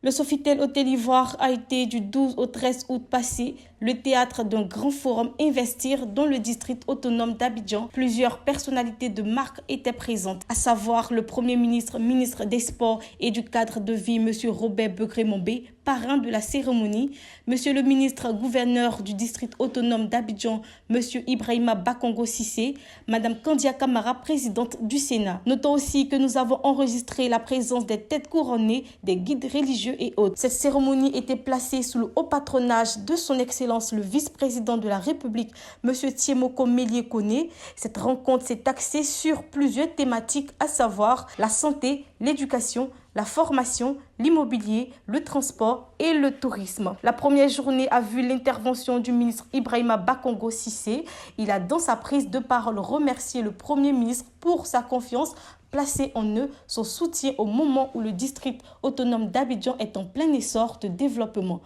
Le Sofitel Hôtel Ivoire a été du 12 au 13 août passé le théâtre d'un grand forum Investir dans le district autonome d'Abidjan. Plusieurs personnalités de marque étaient présentes, à savoir le Premier ministre, ministre des Sports et du cadre de vie, M. Robert Begré-Mombé, parrain de la cérémonie, M. le ministre gouverneur du district autonome d'Abidjan, M. Ibrahima Bakongo Cissé, Mme Kandia Kamara, présidente du Sénat. Notons aussi que nous avons enregistré la présence des têtes couronnées, des guides religieux et autres. Cette cérémonie était placée sous le haut patronage de son Excellence le vice-président de la République, M. Thiemoko Mélié Koné. Cette rencontre s'est axée sur plusieurs thématiques, à savoir la santé, l'éducation, la formation, l'immobilier, le transport et le tourisme. La première journée a vu l'intervention du ministre Ibrahima Bakongo Cissé. Il a, dans sa prise de parole, remercié le Premier ministre pour sa confiance placée en eux, son soutien au moment où le district autonome d'Abidjan est en plein essor de développement.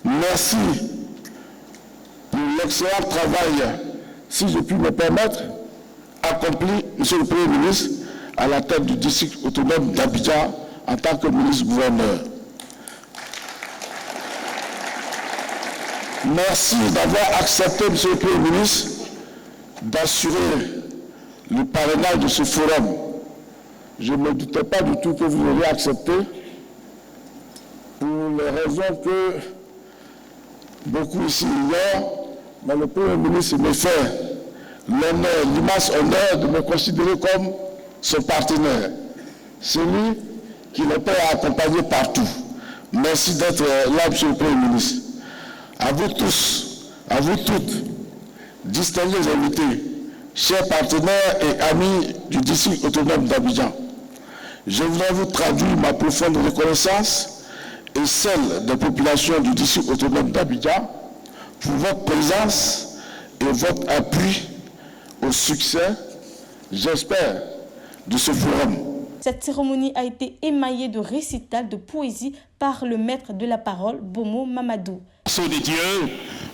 Merci pour l'excellent travail, si je puis me permettre, accompli, Monsieur le Premier ministre, à la tête du district autonome d'Abidjan en tant que ministre-gouverneur. Merci d'avoir accepté, Monsieur le Premier ministre, d'assurer le parrainage de ce forum. Je ne me doutais pas du tout que vous l'auriez accepté, pour les raisons que beaucoup ici ignorent, mais le Premier ministre me fait l'honneur, l'immense honneur de me considérer comme son partenaire, celui qui le peut accompagner partout. Merci d'être là, Monsieur le Premier ministre. À vous tous, à vous toutes, distingués invités, chers partenaires et amis du district autonome d'Abidjan, je voudrais vous traduire ma profonde reconnaissance et celle des populations du district autonome d'Abidjan pour votre présence et votre appui au succès, j'espère, de ce forum. Cette cérémonie a été émaillée de récitals de poésie par le maître de la parole, Bomo Mamadou. De Dieu,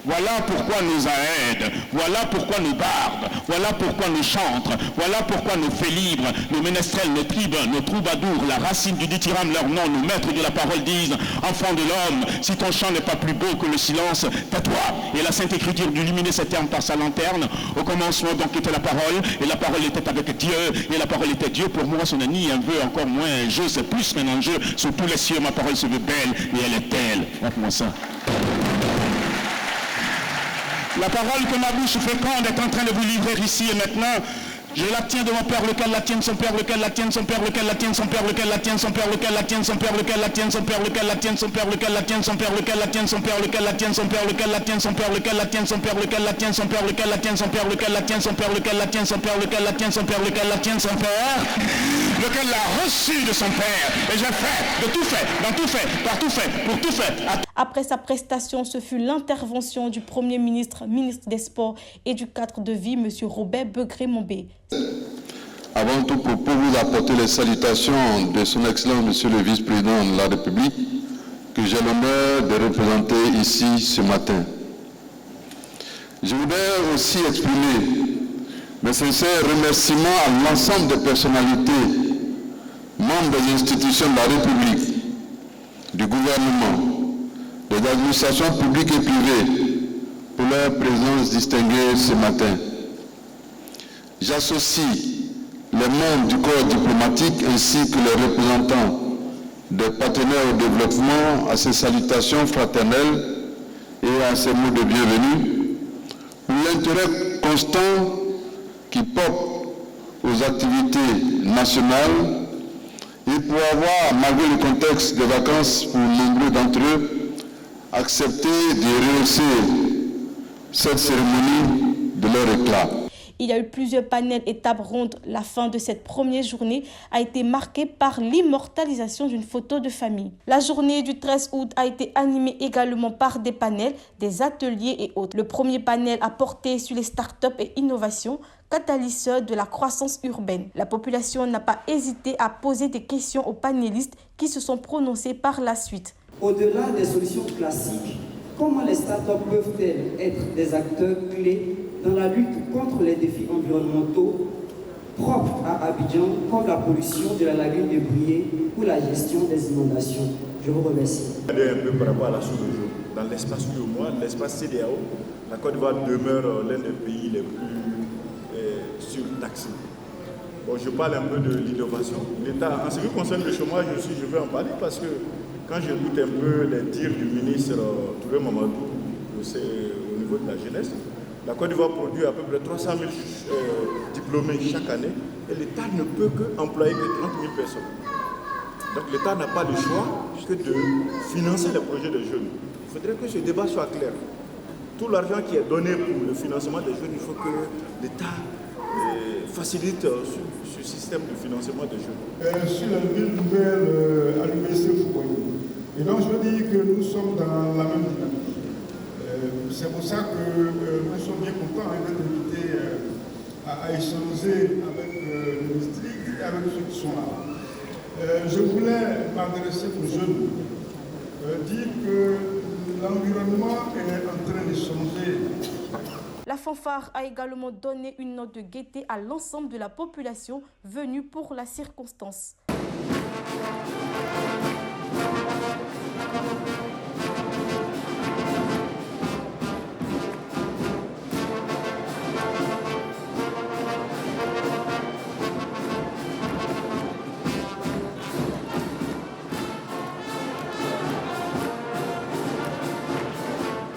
voilà pourquoi nous aide, voilà pourquoi nous bardent, voilà pourquoi nous chantent, voilà pourquoi nos faits libres, nos ménestrels, nos tribes, nos troubadours, la racine du dithyrambe, leur nom, nos maîtres de la parole disent, enfant de l'homme, si ton chant n'est pas plus beau que le silence, tais-toi. Et la Sainte Écriture d'illuminer ces termes par sa lanterne. Au commencement donc était la parole, et la parole était avec Dieu, et la parole était Dieu. Pour moi, ce n'est ni un vœu, encore moins un jeu, c'est plus qu'un enjeu. Sur tous les cieux, ma parole se veut belle, et elle est telle. Faites-moi ça. La parole que ma bouche féconde est en train de vous livrer ici et maintenant, je la tiens de mon Père, lequel la tienne, son Père, lequel la tienne, son Père, lequel la tienne, son Père, lequel la tienne, son Père, lequel la tienne, son Père, lequel la tienne, son Père, lequel la tienne, son Père, lequel la tienne, son Père, lequel la tienne, son Père, lequel la tienne, son Père, lequel la tienne, son Père, lequel la tienne, son Père, lequel la tienne, son Père, lequel la tienne, son Père, lequel la tienne, son Père, lequel la tienne, son Père, lequel la tienne, son Père, lequel la tienne, son Père, lequel l'a reçu de son Père. Et j'ai fait, de tout fait, dans tout fait, par tout fait, pour tout fait. Après sa prestation, ce fut l'intervention du Premier ministre, ministre des Sports et du cadre de vie, M. Robert Begré-Mombé. Avant tout propos, vous apporter les salutations de son Excellence, Monsieur le Vice-président de la République, que j'ai l'honneur de représenter ici ce matin. Je voudrais aussi exprimer mes sincères remerciements à l'ensemble des personnalités, membres des institutions de la République, du gouvernement, des administrations publiques et privées, pour leur présence distinguée ce matin. J'associe les membres du corps diplomatique ainsi que les représentants des partenaires au développement à ces salutations fraternelles et à ces mots de bienvenue pour l'intérêt constant qui porte aux activités nationales et pour avoir, malgré le contexte des vacances pour nombreux d'entre eux, accepté de rehausser cette cérémonie de leur éclat. Il y a eu plusieurs panels et tables rondes. La fin de cette première journée a été marquée par l'immortalisation d'une photo de famille. La journée du 13 août a été animée également par des panels, des ateliers et autres. Le premier panel a porté sur les startups et innovations, catalyseurs de la croissance urbaine. La population n'a pas hésité à poser des questions aux panélistes qui se sont prononcés par la suite. Au-delà des solutions classiques, comment les startups peuvent-elles être des acteurs clés dans la lutte contre les défis environnementaux propres à Abidjan, comme la pollution de la lagune de Brié ou la gestion des inondations? Je vous remercie. Un peu par rapport à la sous-région. Dans l'espace UEMOA, l'espace CEDEAO, la Côte d'Ivoire demeure l'un des pays les plus surtaxés. Bon, je parle un peu de l'innovation. L'État, en ce qui concerne le chômage aussi, je veux en parler parce que quand j'écoute un peu les dires du ministre Touré Mamadou au niveau de la jeunesse, la Côte d'Ivoire produit à peu près 300 000 diplômés chaque année et l'État ne peut qu'employer que 30 000 personnes. Donc l'État n'a pas le choix que de financer les projets des jeunes. Il faudrait que ce débat soit clair. Tout l'argent qui est donné pour le financement des jeunes, il faut que l'État facilite ce système de financement des jeunes. Sur la ville nouvelle à l'université Foucault. Et donc je veux dire que nous sommes dans la même dynamique. C'est pour ça que nous sommes bien contents d'être invités à échanger avec le district et avec ceux qui sont là. Je voulais m'adresser aux jeunes, dire que l'environnement est en train de changer. La fanfare a également donné une note de gaieté à l'ensemble de la population venue pour la circonstance.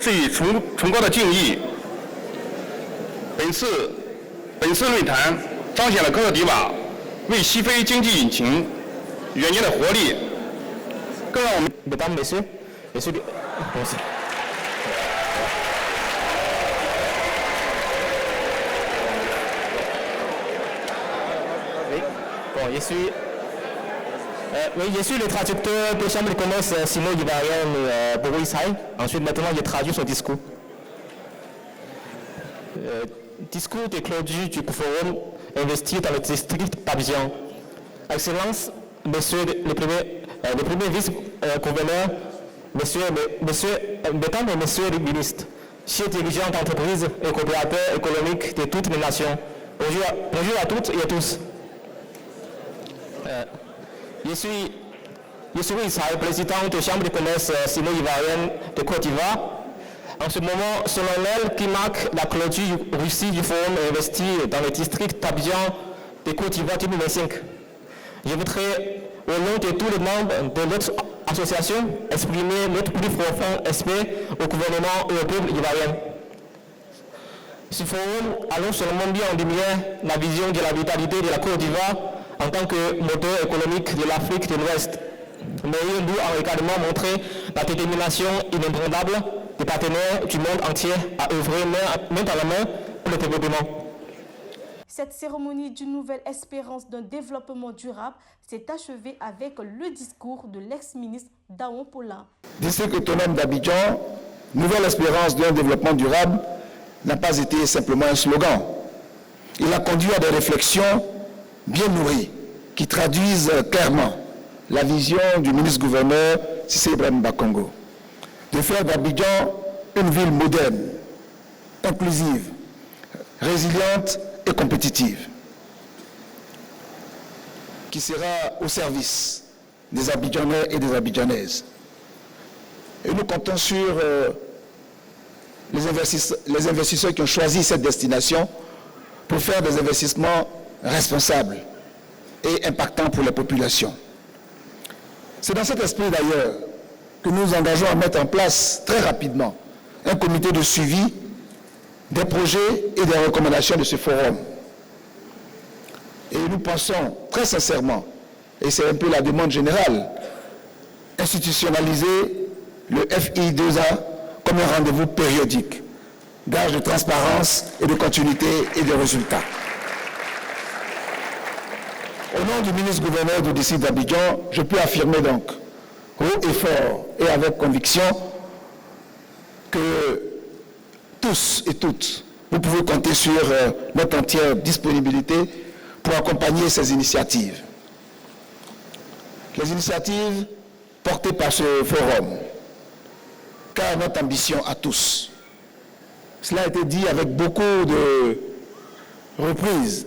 以崇高的敬意，本次论坛彰显了科特迪瓦为西非经济引擎元年的活力，更让我们Mesdames, Messieurs, je suis je suis le traducteur de Chambre de commerce sino-ivoirienne Bobo Isaï. Ensuite, maintenant, je traduis son discours. Discours de clôture du forum investi dans le district d'Abidjan. Excellence, Monsieur le Premier vice-gouverneur, Mesdames et Messieurs les ministres, chers dirigeants d'entreprises et coopérateurs économiques de toutes les nations, bonjour à toutes et à tous. Je suis Isaï, président de la Chambre de commerce sino-ivoirienne de Côte d'Ivoire. En ce moment solennel qui marque la clôture Russie du forum investi dans le district d'Abidjan de Côte d'Ivoire 2025. Je voudrais, au nom de tous les membres de notre association, exprimer notre plus profond respect au gouvernement et au peuple ivoirien. Ce forum a non seulement mis en lumière la vision de la vitalité de la Côte d'Ivoire en tant que moteur économique de l'Afrique de l'Ouest, mais il nous a également montré la détermination inébranlable des partenaires du monde entier à œuvrer main dans la main pour le développement. Cette cérémonie d'une nouvelle espérance d'un développement durable s'est achevée avec le discours de l'ex-ministre Daon Paulin. District autonome d'Abidjan, nouvelle espérance d'un développement durable, n'a pas été simplement un slogan. Il a conduit à des réflexions bien nourries qui traduisent clairement la vision du ministre-gouverneur Cissé Ibrahim Bakongo de faire d'Abidjan une ville moderne, inclusive, résiliente et compétitive, qui sera au service des Abidjanais et des Abidjanaises. Et nous comptons sur les investisseurs qui ont choisi cette destination pour faire des investissements responsables et impactants pour les populations. C'est dans cet esprit d'ailleurs que nous nous engageons à mettre en place très rapidement un comité de suivi des projets et des recommandations de ce forum. Et nous pensons très sincèrement, et c'est un peu la demande générale, institutionnaliser le FI2A comme un rendez-vous périodique, gage de transparence et de continuité et de résultats. Au nom du ministre-gouverneur du district d'Abidjan, je peux affirmer donc, haut et fort et avec conviction, que tous et toutes, vous pouvez compter sur notre entière disponibilité pour accompagner ces initiatives. Les initiatives portées par ce forum, car notre ambition à tous. Cela a été dit avec beaucoup de reprises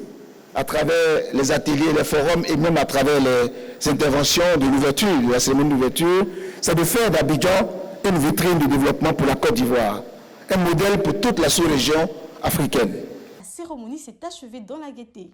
à travers les ateliers, les forums et même à travers les interventions de l'ouverture, de la cérémonie d'ouverture, c'est de faire d'Abidjan une vitrine de développement pour la Côte d'Ivoire, un modèle pour toute la sous-région africaine. La cérémonie s'est achevée dans la gaieté.